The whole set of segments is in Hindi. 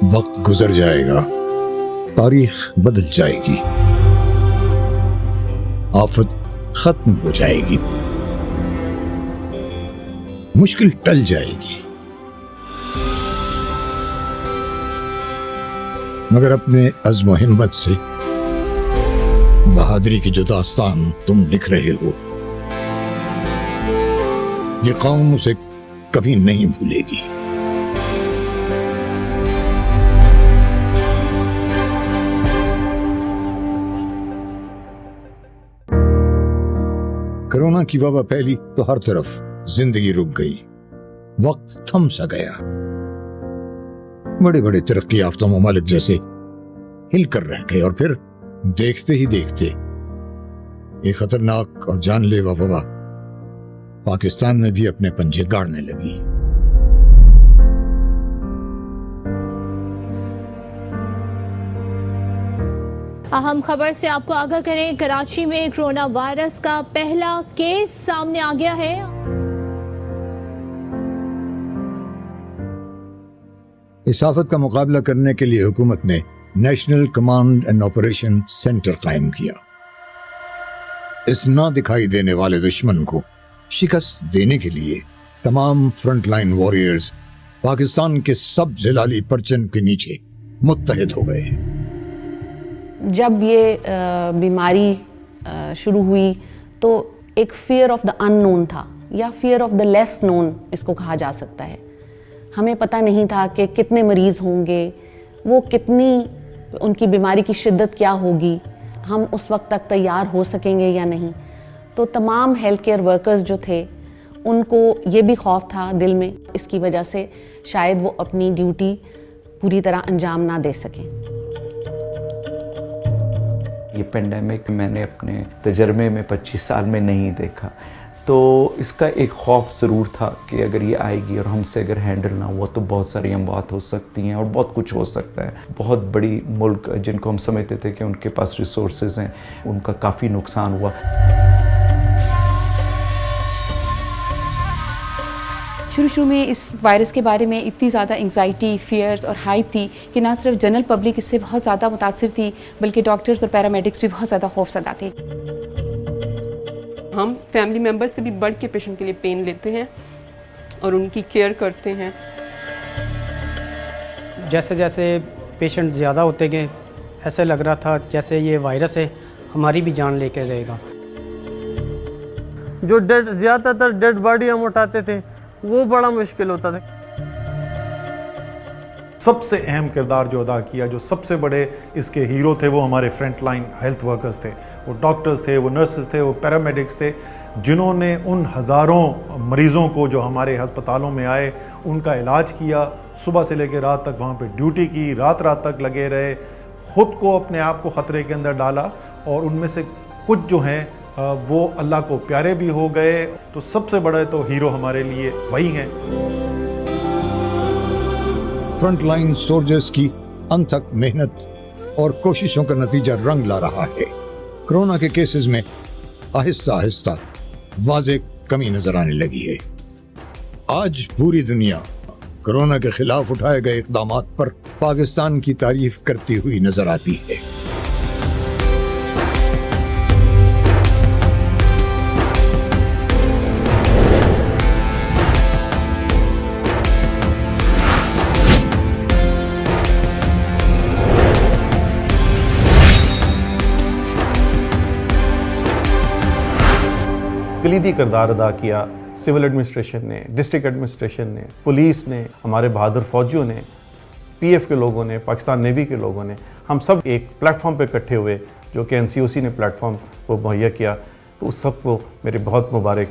वक्त गुजर जाएगा, तारीख बदल जाएगी, आफत खत्म हो जाएगी, मुश्किल टल जाएगी, मगर अपने अज़्म हिम्मत से बहादुरी की जो दास्तान तुम लिख रहे हो, ये कौम उसे कभी नहीं भूलेगी। कोरोना की वबा फैली तो हर तरफ जिंदगी रुक गई, वक्त थम सा गया। बड़े बड़े तरक्की याफ्ता ममालिक जैसे हिलकर रह गए और फिर देखते ही देखते एक खतरनाक और जानलेवा वबा पाकिस्तान में भी अपने पंजे गाड़ने लगी। अहम खबर से आपको आगाह करें, कराची में कोरोना वायरस का पहला केस सामने आ गया है। इस आफत का मुकाबला करने के लिए हुकूमत ने national command and operation centre कायम किया। इस ना दिखाई देने वाले दुश्मन को शिकस्त देने के लिए तमाम फ्रंटलाइन वॉरियर्स पाकिस्तान के सब जिलाली परचम के नीचे मुत्तहिद हो गए। जब ये बीमारी शुरू हुई तो एक फियर ऑफ द अननोन था, या fear of the less known इसको कहा जा सकता है। हमें पता नहीं था कि कितने मरीज़ होंगे, वो कितनी उनकी बीमारी की शिद्दत क्या होगी, हम उस वक्त तक तैयार हो सकेंगे या नहीं। तो तमाम हेल्थ केयर वर्कर्स जो थे उनको ये भी खौफ था दिल में, इसकी वजह से शायद वो अपनी ड्यूटी पूरी तरह अंजाम ना दे सकें। ये पेंडेमिक मैंने अपने तजर्बे में 25 साल में नहीं देखा, तो इसका एक खौफ ज़रूर था कि अगर ये आएगी और हमसे अगर हैंडल ना हुआ तो बहुत सारी अमवात हो सकती हैं और बहुत कुछ हो सकता है। बहुत बड़ी मुल्क जिनको हम समझते थे कि उनके पास रिसोर्सेज हैं, उनका काफ़ी नुकसान हुआ। शुरू में इस वायरस के बारे में इतनी ज़्यादा एंग्जाइटी, फियर्स और हाइप थी कि ना सिर्फ जनरल पब्लिक इससे बहुत ज़्यादा मुतासिर थी, बल्कि डॉक्टर्स और पैरामेडिक्स भी बहुत ज़्यादा खौफज़दा थे। हम फैमिली मेम्बर से भी बढ़ के पेशेंट के लिए पेन लेते हैं और उनकी केयर करते हैं। जैसे जैसे पेशेंट ज़्यादा होते गए, ऐसे लग रहा था जैसे ये वायरस है हमारी भी जान लेके रहेगा। जो ज़्यादातर डेड बॉडी हम उठाते थे वो बड़ा मुश्किल होता था। सबसे अहम किरदार जो अदा किया, जो सबसे बड़े इसके हीरो थे, वो हमारे फ्रंट लाइन हेल्थ वर्कर्स थे। वो डॉक्टर्स थे, वो नर्सेज थे, वो पैरामेडिक्स थे, जिन्होंने उन हज़ारों मरीज़ों को जो हमारे हस्पतालों में आए उनका इलाज किया। सुबह से लेकर रात तक वहाँ पे ड्यूटी की, रात रात तक लगे रहे, ख़ुद को अपने आप को ख़तरे के अंदर डाला और उनमें से कुछ जो हैं वो अल्लाह को प्यारे भी हो गए। तो सबसे बड़ा तो हीरो हमारे लिए वही हैं। फ्रंटलाइन सोल्जर्स की अनथक मेहनत और कोशिशों का नतीजा रंग ला रहा है। कोरोना के केसेस में आहिस्ता आहिस्ता वाज़ेह कमी नजर आने लगी है। आज पूरी दुनिया कोरोना के खिलाफ उठाए गए इक़दामात पर पाकिस्तान की तारीफ करती हुई नजर आती है। कलीदी किरदार अदा किया सिविल एडमिनिस्ट्रेशन ने, डिस्ट्रिक्ट एडमिनिस्ट्रेशन ने, पुलिस ने, हमारे बहादुर फौजियों ने, पीएफ के लोगों ने, पाकिस्तान नेवी के लोगों ने। हम सब एक प्लेटफॉर्म पे इकट्ठे हुए जो कि एनसीओसी ने प्लेटफॉर्म को मुहैया किया, तो उस सबको मेरे बहुत मुबारक।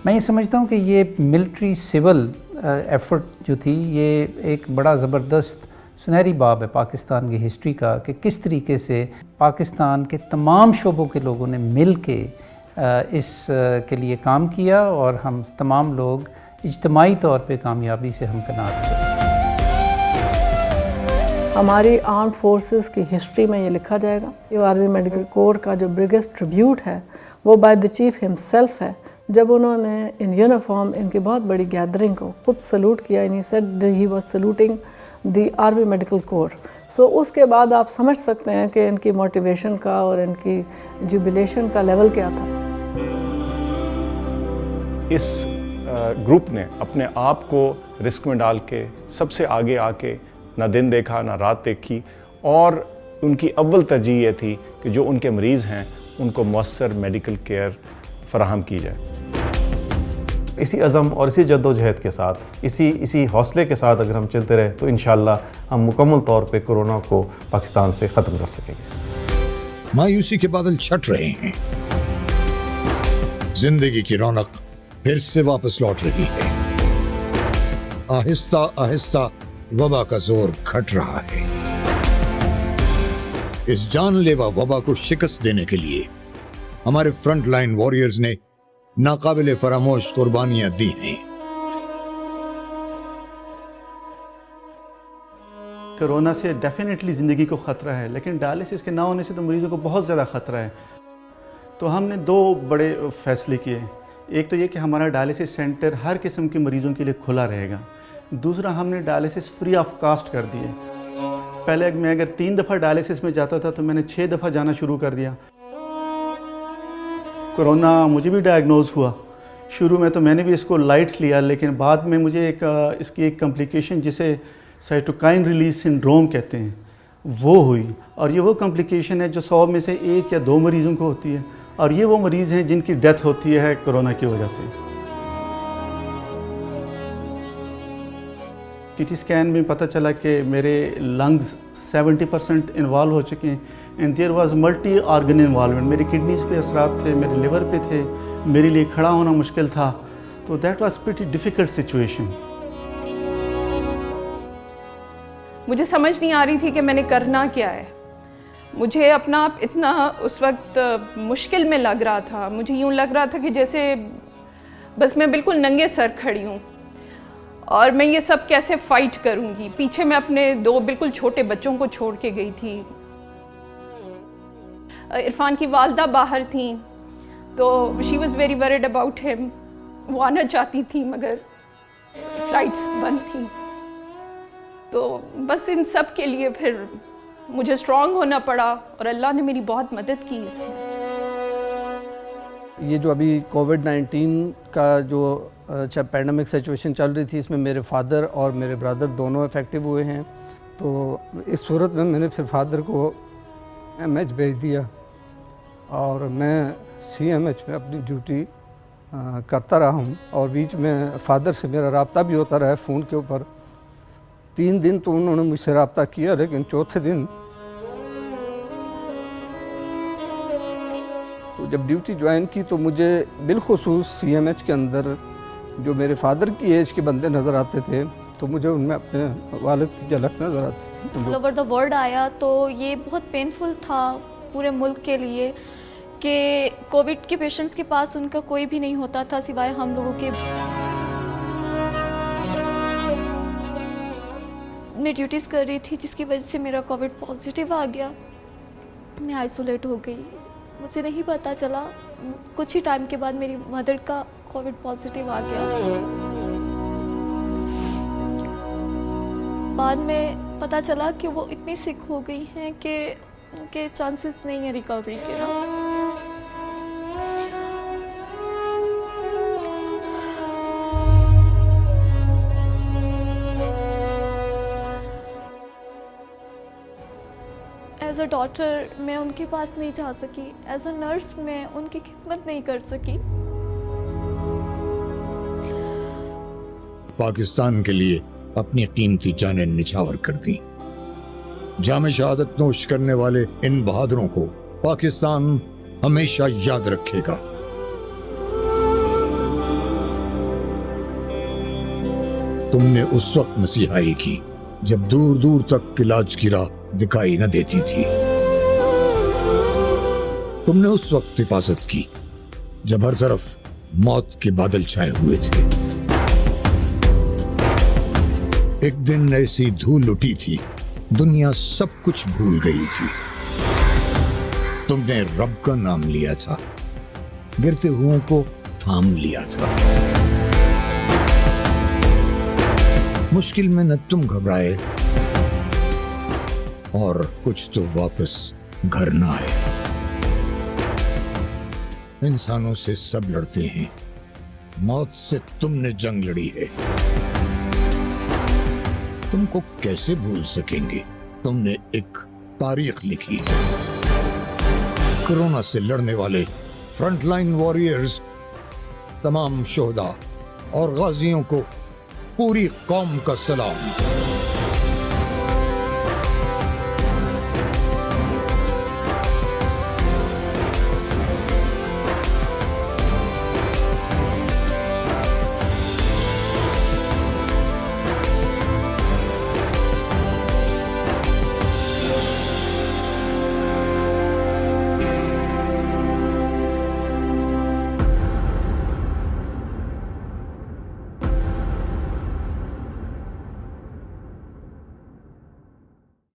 मैं ये समझता हूँ कि ये मिलिट्री सिविल एफर्ट जो थी, ये एक बड़ा ज़बरदस्त सुनहरी बाब है पाकिस्तान की हिस्ट्री का, कि किस तरीके से पाकिस्तान के तमाम शोबों के लोगों ने मिल के इस के लिए काम किया और हम तमाम लोग इज्तिमाई तौर पे कामयाबी से हमकनात थे। हमारी आर्म फोर्सेस की हिस्ट्री में ये लिखा जाएगा। ये आर्मी मेडिकल कोर का जो बिगेस्ट ट्रिब्यूट है वो बाय द चीफ हिमसेल्फ है, जब उन्होंने इन यूनिफॉर्म इनकी बहुत बड़ी गैदरिंग को खुद सल्यूट किया, ही said he was saluting the army medical corps. So उसके बाद आप समझ सकते हैं कि इनकी मोटिवेशन का और इनकी जुबिलेशन का लेवल क्या था। इस ग्रुप ने अपने आप को रिस्क में डाल के सबसे आगे आके ना दिन देखा ना रात देखी, और उनकी अव्वल तरजीह ये थी कि जो उनके मरीज़ हैं उनको मौसर मेडिकल केयर फराहम की जाए। इसी अज़म और इसी जद्दोजहद के साथ, इसी हौसले के साथ अगर हम चलते रहे तो इंशाअल्लाह हम मुकम्मल तौर पे कोरोना को पाकिस्तान से ख़त्म कर सकेंगे। मायूसी के बादल छट रहे हैं, जिंदगी की रौनक फिर से वापस लौट रही है। आहिस्ता आहिस्ता वबा का जोर घट रहा है। इस जानलेवा वबा को शिकस्त देने के लिए हमारे फ्रंट लाइन वॉरियर्स ने नाकाबिले फरामोश कुर्बानियां दी हैं। कोरोना से डेफिनेटली ज़िंदगी को ख़तरा है, लेकिन डायलिसिस के ना होने से तो मरीज़ों को बहुत ज़्यादा ख़तरा है। तो हमने दो बड़े फैसले किए। एक तो ये कि हमारा डायलिसिस सेंटर हर किस्म के मरीज़ों के लिए खुला रहेगा। दूसरा, हमने डायलिसिस फ्री ऑफ कास्ट कर दिए। पहले मैं अगर 3 दफ़ा डायलिसिस में जाता था तो मैंने 6 दफ़ा जाना शुरू कर दिया। कोरोना मुझे भी डायग्नोज हुआ। शुरू में तो मैंने भी इसको लाइट लिया, लेकिन बाद में मुझे इसकी एक कॉम्प्लिकेशन जिसे साइटोकाइन रिलीज सिंड्रोम कहते हैं वो हुई। और ये वो कॉम्प्लिकेशन है जो 100 में से 1 या 2 मरीज़ों को होती है, और ये वो मरीज़ हैं जिनकी डेथ होती है कोरोना की वजह से। सीटी स्कैन में पता चला कि मेरे लंग्स 70% इन्वॉल्व हो चुके हैं, and there was multi organ involvement. मेरी किडनीज़ पे असरात थे, मेरे लिवर पे थे, मेरे लिए खड़ा होना मुश्किल था। तो that was pretty difficult situation. मुझे समझ नहीं आ रही थी कि मैंने करना क्या है। मुझे अपना आप इतना उस वक्त मुश्किल में लग रहा था। मुझे यूँ लग रहा था कि जैसे बस मैं बिल्कुल नंगे सर खड़ी हूँ और मैं ये सब कैसे फ़ाइट करूँगी। पीछे मैं अपने 2 बिल्कुल छोटे बच्चों को छोड़ के गई थी। इरफान की वालदा बाहर थी, तो she was very worried about him. वो आना चाहती थी मगर फ्लाइट्स बंद थी। तो बस इन सब के लिए फिर मुझे स्ट्रॉन्ग होना पड़ा, और अल्लाह ने मेरी बहुत मदद की इसमें। ये जो अभी कोविड-19 का जो पैंडेमिक सिचुएशन चल रही थी, इसमें मेरे फादर और मेरे ब्रदर दोनों इफ़ेक्टिव हुए हैं। तो इस सूरत में मैंने फिर फादर को एमएच भेज दिया, और मैं सीएमएच में अपनी ड्यूटी करता रहा हूँ। और बीच में फादर से मेरा रब्ता भी होता रहा है फ़ोन के ऊपर। 3 दिन तो उन्होंने मुझसे रब्ता किया, लेकिन चौथे दिन तो जब ड्यूटी ज्वाइन की तो मुझे बिलखुसूस सीएमएच के अंदर जो मेरे फादर की एज के बंदे नज़र आते थे, तो मुझे उनमें अपने वालिद की झलक नज़र आती थी। ऑल ओवर द वर्ल्ड आया तो ये बहुत पेनफुल था पूरे मुल्क के लिए कि कोविड के पेशेंट्स के पास उनका कोई भी नहीं होता था सिवाय हम लोगों के। मैं ड्यूटीज़ कर रही थी जिसकी वजह से मेरा कोविड पॉजिटिव आ गया। मैं आइसोलेट हो गई, मुझे नहीं पता चला। कुछ ही टाइम के बाद मेरी मदर का कोविड पॉजिटिव आ गया। बाद में पता चला कि वो इतनी सिक हो गई हैं कि उनके चांसेस नहीं है रिकवरी के ना। एज अ डॉटर मैं उनके पास नहीं जा सकी, एज अ नर्स मैं उनकी खिदमत नहीं कर सकी। पाकिस्तान के लिए अपनी कीमती जानें निछावर कर दी। जाम शहादत नोश करने वाले इन बहादुरों को पाकिस्तान हमेशा याद रखेगा। तुमने उस वक्त मसीहाई की जब दूर दूर तक इलाज की राह दिखाई न देती थी। तुमने उस वक्त हिफाजत की जब हर तरफ मौत के बादल छाए हुए थे। एक दिन ऐसी धूल उठी थी, दुनिया सब कुछ भूल गई थी। तुमने रब का नाम लिया था, गिरते हुओं को थाम लिया था। मुश्किल में न तुम घबराए और कुछ तो वापस घर न आए। इंसानों से सब लड़ते हैं, मौत से तुमने जंग लड़ी है। तुमको कैसे भूल सकेंगे? तुमने एक तारीख लिखी है। कोरोना से लड़ने वाले फ्रंटलाइन वॉरियर्स, तमाम शोहदा और गाजियों को पूरी कौम का सलाम।